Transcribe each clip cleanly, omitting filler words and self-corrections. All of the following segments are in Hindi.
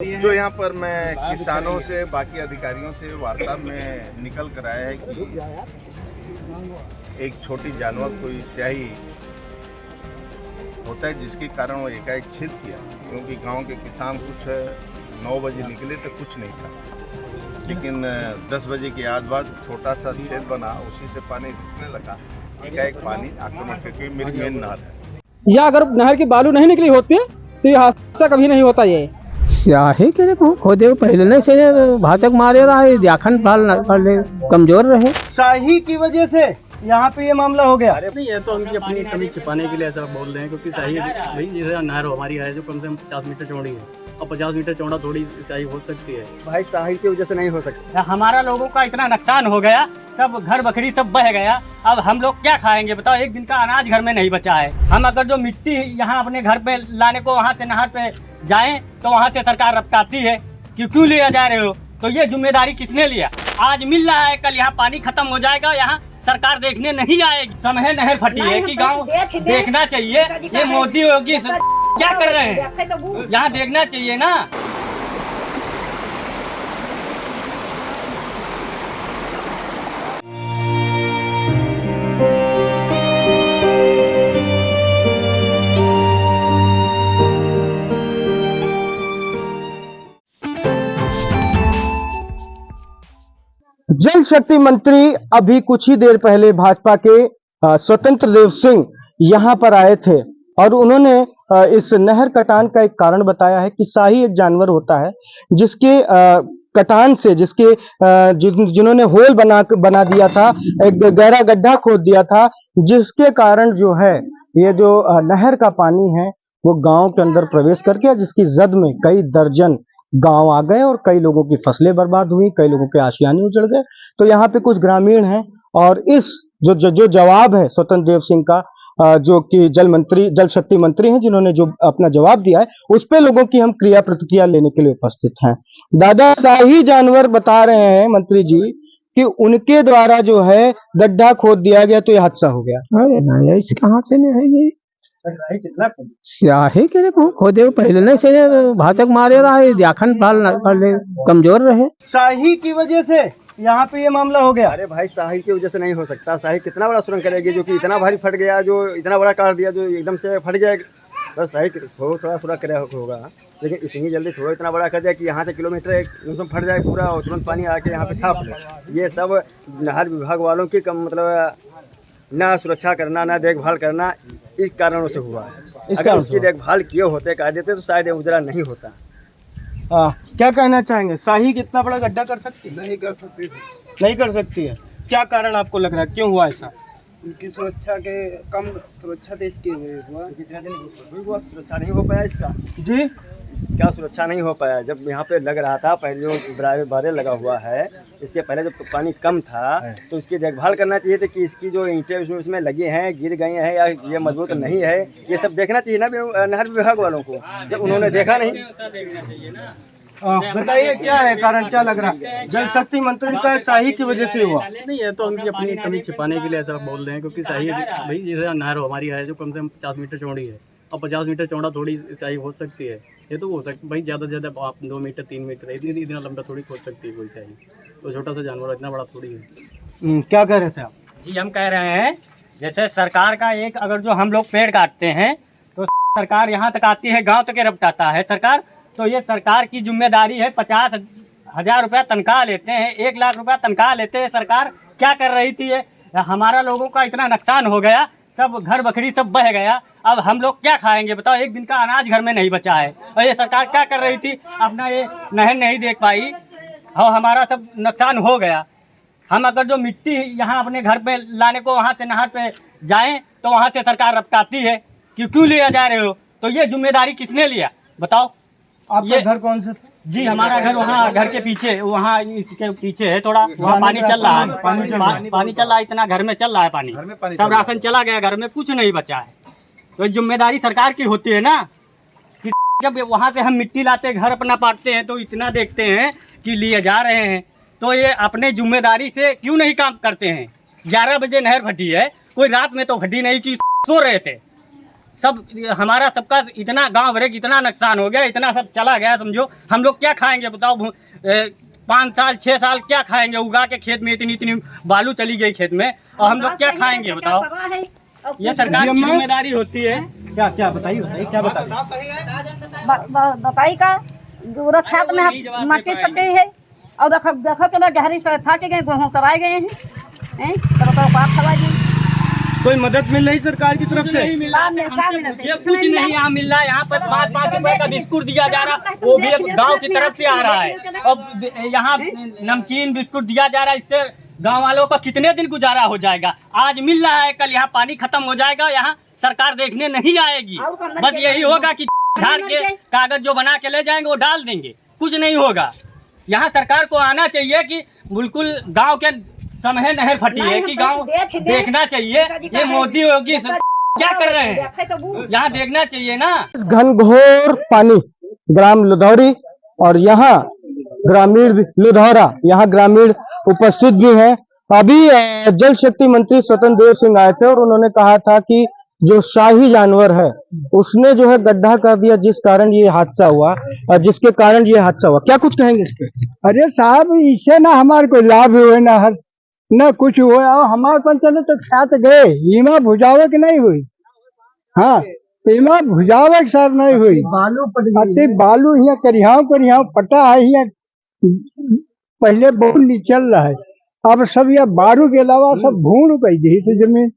जो यहाँ पर मैं किसानों से बाकी अधिकारियों से वार्ता में निकल कर आया है कि एक छोटी जानवर कोई स्याही होता है जिसके कारण वो एकाएक छेद किया, क्योंकि गांव के किसान कुछ 9 बजे निकले तो कुछ नहीं था, लेकिन 10 बजे के बाद छोटा सा छेद बना, उसी से पानी रिसने लगा। एकाएक पानी आक्रमण करके मेरी मेन नहर है, या अगर नहर की बालू नहीं निकली होती तो ये हादसा कभी नहीं होता। ये स्याही के खोदे पहले से भाचक मारे रहा है, दाखन फाल कमजोर रहे। शाही की वजह से यहाँ पे ये मामला हो गया। अरे नहीं, ये तो उनकी अपनी कमी छिपाने के लिए ऐसा बोल रहे हैं, क्योंकि शाही भाई जैसे नहर हमारी है जो कम से कम 50 मीटर चौड़ी है, और 50 मीटर चौड़ा थोड़ी शाही हो सकती है। भाई शाही की वजह से नहीं हो सकता। हमारा लोगों का इतना नुकसान हो गया, सब घर बकरी सब बह गया। अब हम लोग क्या खाएंगे बताओ? एक दिन का अनाज घर में नहीं बचा है। हम अगर जो मिट्टी यहाँ अपने घर पे लाने को वहाँ से नहर पे जाएं तो वहाँ से सरकार रपटाती है कि क्यों लिया जा रहे हो। तो ये जिम्मेदारी किसने लिया? आज मिल रहा है, कल यहाँ पानी खत्म हो जाएगा, यहाँ सरकार देखने नहीं आएगी। समय नहर फटी है कि गांव देखना चाहिए। ये मोदी योगी क्या कर रहे हैं, यहाँ देखना चाहिए ना। जल शक्ति मंत्री अभी कुछ ही देर पहले भाजपा के स्वतंत्र देव सिंह यहाँ पर आए थे और उन्होंने इस नहर कटान का एक कारण बताया है कि शाही एक जानवर होता है जिसके कटान से जिन्होंने होल बना दिया था, एक गहरा गड्ढा खोद दिया था, जिसके कारण जो है ये जो नहर का पानी है वो गांव के अंदर प्रवेश कर गया, जिसकी जद में कई दर्जन गांव आ गए और कई लोगों की फसलें बर्बाद हुई, कई लोगों के आशियाने उजड़ गए। तो यहाँ पे कुछ ग्रामीण हैं और इस जो जवाब है स्वतंत्र देव सिंह का, जो कि जल शक्ति मंत्री हैं, जिन्होंने जो अपना जवाब दिया है, उस पे लोगों की हम क्रिया प्रतिक्रिया लेने के लिए उपस्थित हैं। दादा शाही जानवर बता रहे हैं मंत्री जी कि उनके द्वारा जो है गड्ढा खोद दिया गया तो यह हादसा हो गया। अरे नहीं, ऐसे कहाँ से नहीं है ये स्याही के खोदे पहले से भाचक मारे रहा है, दाखन फाल कमजोर रहे। शाही की वजह से यहाँ पे ये मामला हो गया। अरे भाई शाही की वजह से नहीं हो सकता। शाही कितना बड़ा सुरंग करेगी, जो कि इतना भारी फट गया, जो इतना बड़ा काट दिया, जो एकदम से फट गया। तो शाही थोड़ा सुरंग करे होगा, लेकिन इतनी जल्दी थोड़ा इतना बड़ा कर दिया कि यहाँ से किलोमीटर एकदम फट जाए पूरा और तुरंत पानी आके यहाँ पे छाप ले। ये सब नहर विभाग वालों की कम मतलब ना सुरक्षा करना, ना देखभाल करना, इस कारणों से हुआ है। अगर उसकी देखभाल किए होते, कर देते तो शायद उजरा नहीं होता। क्या कहना चाहेंगे? शाही कितना बड़ा गड्ढा कर सकती है? नहीं कर सकती, नहीं कर सकती है। क्या कारण आपको लग रहा है, क्यों हुआ ऐसा? उनकी सुरक्षा के कम सुरक्षा देश की हुआ, सुरक्षा नहीं हो पाया इसका जी। क्या सुरक्षा नहीं हो पाया? जब यहाँ पे लग रहा था, पहले जो बारे लगा हुआ है, इसके पहले जब पानी कम था तो उसकी देखभाल करना चाहिए था कि इसकी जो ईंटें उसमें लगे हैं, गिर गए हैं या ये मजबूत नहीं है, ये सब देखना चाहिए ना नहर विभाग वालों को। जब उन्होंने देखा नहीं, बताइए क्या है कारण, क्या लग रहा है? जल शक्ति मंत्री का शाही की वजह से हुआ। नहीं, ये तो उनकी अपनी कमी छिपाने के लिए ऐसा बोल रहे हैं, क्योंकि शाही भाई जैसे नहर हमारी है जो कम से कम 50 मीटर चौड़ी है, और 50 मीटर चौड़ा थोड़ी शाही हो सकती है। ये तो हो सकती भाई, ज़्यादा से ज़्यादा आप 2 मीटर 3 मीटर इतना लंबा थोड़ी खोद सकती है कोई शाही। तो छोटा सा जानवर इतना बड़ा थोड़ी है। क्या कह रहे थे आप? जी, हम कह रहे हैं जैसे सरकार का एक, अगर जो हम लोग पेड़ काटते हैं तो सरकार यहाँ तक आती है, गांव तक रपटाता है सरकार। तो ये सरकार की जिम्मेदारी है। 50,000 रुपया तनख्वाह लेते हैं, 1 लाख रुपया तनख्वाह लेते हैं। सरकार क्या कर रही थी? हमारा लोगों का इतना नुकसान हो गया, सब घर बकरी सब बह गया। अब हम लोग क्या खाएंगे बताओ? एक दिन का अनाज घर में नहीं बचा है। और ये सरकार क्या कर रही थी? अपना ये नहर नहीं देख पाई और हमारा सब नुकसान हो गया। हम अगर जो मिट्टी यहाँ अपने घर पे लाने को वहाँ से नहर पे जाएं तो वहाँ से सरकार रपटाती है कि क्यों लिया जा रहे हो। तो ये जिम्मेदारी किसने लिया बताओ? आपका घर कौन सा था? जी, हमारा घर वहाँ घर के पीछे, वहाँ इसके पीछे है थोड़ा, वहाँ पानी चल रहा है। पानी चल रहा है, इतना घर में चल रहा है पानी, सब राशन चला गया, घर में कुछ नहीं बचा है। तो जिम्मेदारी सरकार की होती है ना कि जब वहाँ से हम मिट्टी लाते घर अपना पाटते हैं तो इतना देखते हैं कि लिए जा रहे हैं, तो ये अपने जिम्मेदारी से क्यों नहीं काम करते हैं? 11 बजे नहर फटी है, कोई रात में तो फटी नहीं कि सो रहे थे। सब हमारा सबका इतना गांव भरे इतना नुकसान हो गया, इतना सब चला गया समझो। हम लोग क्या खाएंगे बताओ? 5 साल 6 साल क्या खाएंगे? उगा के खेत में इतनी बालू चली गई खेत में, और हम लोग क्या खाएंगे बताओ? ये सरकार की जिम्मेदारी होती है। क्या क्या बताइए क्या बताई का पूरा खेत में मट्टी पक गई है, और देखो देखो तो गहरी से थक गए, गेहूँ कराए गए हैं तो पाप खवा गए। कोई मदद मिल रही सरकार की तरफ से? ये कुछ नहीं यहाँ मिल रहा है। यहाँ पर 5-5 रुपए का बिस्कुट दिया जा रहा है, वो भी गांव की तरफ से आ रहा है। और यहाँ नमकीन बिस्कुट दिया जा रहा है, इससे गांव वालों का कितने दिन गुजारा हो जाएगा? आज मिल रहा है, कल यहाँ पानी खत्म हो जाएगा, यहाँ सरकार देखने नहीं आएगी। बस यही होगा कि झाड़ के कागज जो बना के ले जाएंगे वो डाल देंगे, कुछ नहीं होगा। यहाँ सरकार को आना चाहिए कि बिल्कुल गांव के समय नहर फटी है कि गांव देखना चाहिए। ये मोदी योगी क्या कर रहे हैं, यहाँ देखना चाहिए ना। घनघोर पानी ग्राम लुधौरी और यहाँ ग्रामीण लुधौरा, यहाँ ग्रामीण उपस्थित भी हैं। अभी जल शक्ति मंत्री स्वतंत्र देव सिंह आए थे और उन्होंने कहा था कि जो शाही जानवर है उसने जो है गड्ढा कर दिया, जिस कारण ये हादसा हुआ, जिसके कारण ये हादसा हुआ। क्या कुछ कहेंगे इस पे? अरे साहब, इससे ना हमारे कोई लाभ हुए ना कुछ हुआ। हमारे पंचायत तो खात गए, ईमा भुजावे की नहीं हुई। हाँ, ईमा भुजावे की सर नहीं हुई। बालू यहाँ करियाव पटा है, यहाँ पहले बहुत निचल रहा है, अब सब यह बारू के अलावा सब भूण गई थी तो जमीन,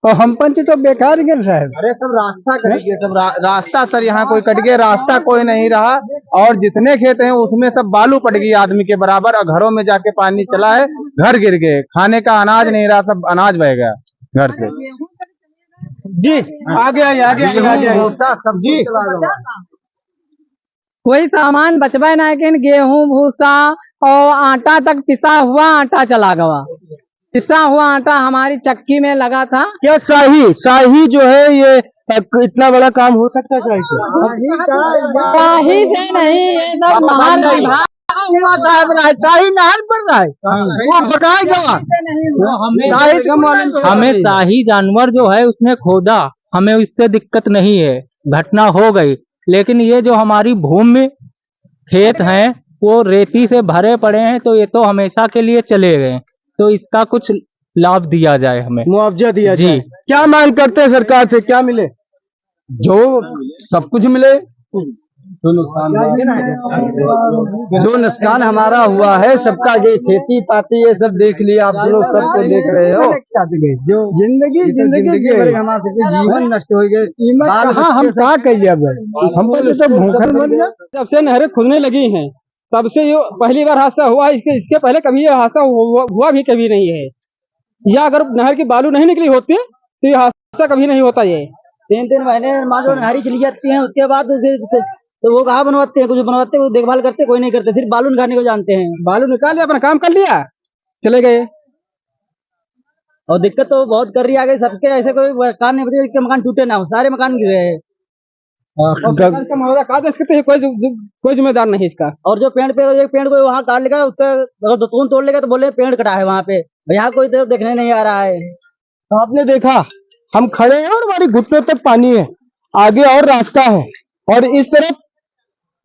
और हम पंच तो बेकार गए साहब। अरे सब रास्ता करेंगे, सब रास्ता सर यहाँ कोई कट गया, रास्ता कोई नहीं रहा, और जितने खेत हैं उसमें सब बालू पड़ गई आदमी के बराबर, और घरों में जाके पानी चला है, घर गिर गए, खाने का अनाज नहीं रहा, सब अनाज बह गया घर से। जी आगे सब्जी कोई सामान बचबा ना, गेहूं भूसा और आटा तक पिसा हुआ आटा चला गया। पिसा हुआ आटा हमारी चक्की में लगा था। क्या शाही जो है ये इतना बड़ा काम हो सकता है? शाही से नहीं, ये सब नहर विभाग शाही नहर पर रहा है, वो बताएगा। हमें शाही जानवर जो है उसने खोदा, हमें इससे दिक्कत नहीं है, घटना हो गई। लेकिन ये जो हमारी भूमि खेत हैं वो रेती से भरे पड़े हैं, तो ये तो हमेशा के लिए चले गए, तो इसका कुछ लाभ दिया जाए, हमें मुआवजा दिया जाए। क्या मांग करते हैं सरकार से? क्या मिले? जो सब कुछ मिले, जो नुकसान हमारा हुआ है सबका, ये खेती पाती ये सब देख लिया आप लोग, सबको देख रहे हो। जो जिंदगी जीवन नष्ट हो गए। हाँ, हम क्या कहिए, अब हम तो भूखल मर गए। जब से नहरें खुलने लगी हैं तब से ये पहली बार हादसा हुआ। इसके पहले कभी ये हादसा हुआ भी कभी नहीं है, या अगर नहर की बालू नहीं निकली होती तो ये हादसा कभी नहीं होता। ये 3 महीने मान लो नहरी चली जाती है, उसके बाद तो वो कहाँ बनवाते हैं? कुछ बनवाते हैं, देखभाल करते, कोई नहीं करते, सिर्फ बालू निकालने को जानते हैं। बालू निकाल लिया, अपना काम कर लिया, चले गए। और दिक्कत तो बहुत कर रही है आगे सबके, ऐसे कोई मकान नहीं बचे जिसके मकान टूटे ना हो, सारे मकान गिर गए हैं। कोई जिम्मेदार नहीं इसका। और जो पेड़ पे एक पेड़ को वहाँ काट लेगा, उसका अगर दतून तोड़ लेगा तो बोले पेड़ कटा है वहाँ पे, यहाँ कोई तो देखने नहीं आ रहा है। तो आपने देखा हम खड़े हैं और हमारी घुटनों तक पानी है, आगे और रास्ता है, और इस तरफ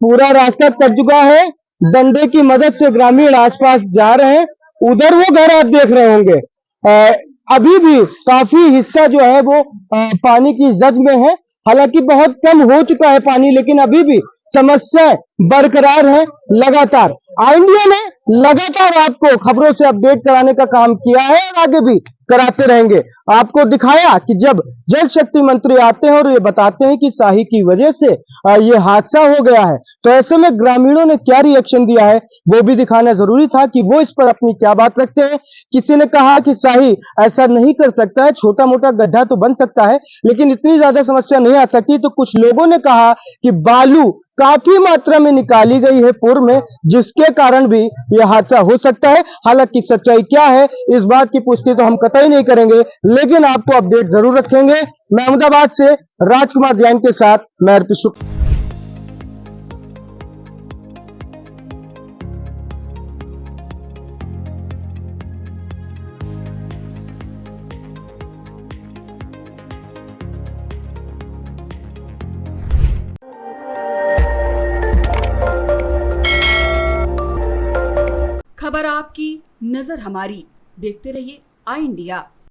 पूरा रास्ता कट चुका है। डंडे की मदद से ग्रामीण आसपास जा रहे हैं, उधर वो घर आप देख रहे होंगे, अभी भी काफी हिस्सा जो है वो पानी की जद में है। हालांकि बहुत कम हो चुका है पानी, लेकिन अभी भी समस्या बरकरार है। लगातार इंडिया ने लगातार आपको खबरों से अपडेट कराने का काम किया है और आगे भी कराते रहेंगे। आपको दिखाया कि जब जल शक्ति मंत्री आते हैं और ये बताते हैं कि शाही की वजह से ये हादसा हो गया है, तो ऐसे में ग्रामीणों ने क्या रिएक्शन दिया है वो भी दिखाना जरूरी था कि वो इस पर अपनी क्या बात रखते हैं। किसी ने कहा कि शाही ऐसा नहीं कर सकता है, छोटा मोटा गड्ढा तो बन सकता है लेकिन इतनी ज्यादा समस्या नहीं आ सकती। तो कुछ लोगों ने कहा कि बालू काफी मात्रा में निकाली गई है पूर्व में, जिसके कारण भी यह हादसा हो सकता है। हालांकि सच्चाई क्या है इस बात की पुष्टि तो हम कतई नहीं करेंगे, लेकिन आपको अपडेट जरूर रखेंगे। मैं अहमदाबाद से राजकुमार जैन के साथ मैं अर्पित शुक्ला। खबर आपकी, नजर हमारी। देखते रहिए आई इंडिया।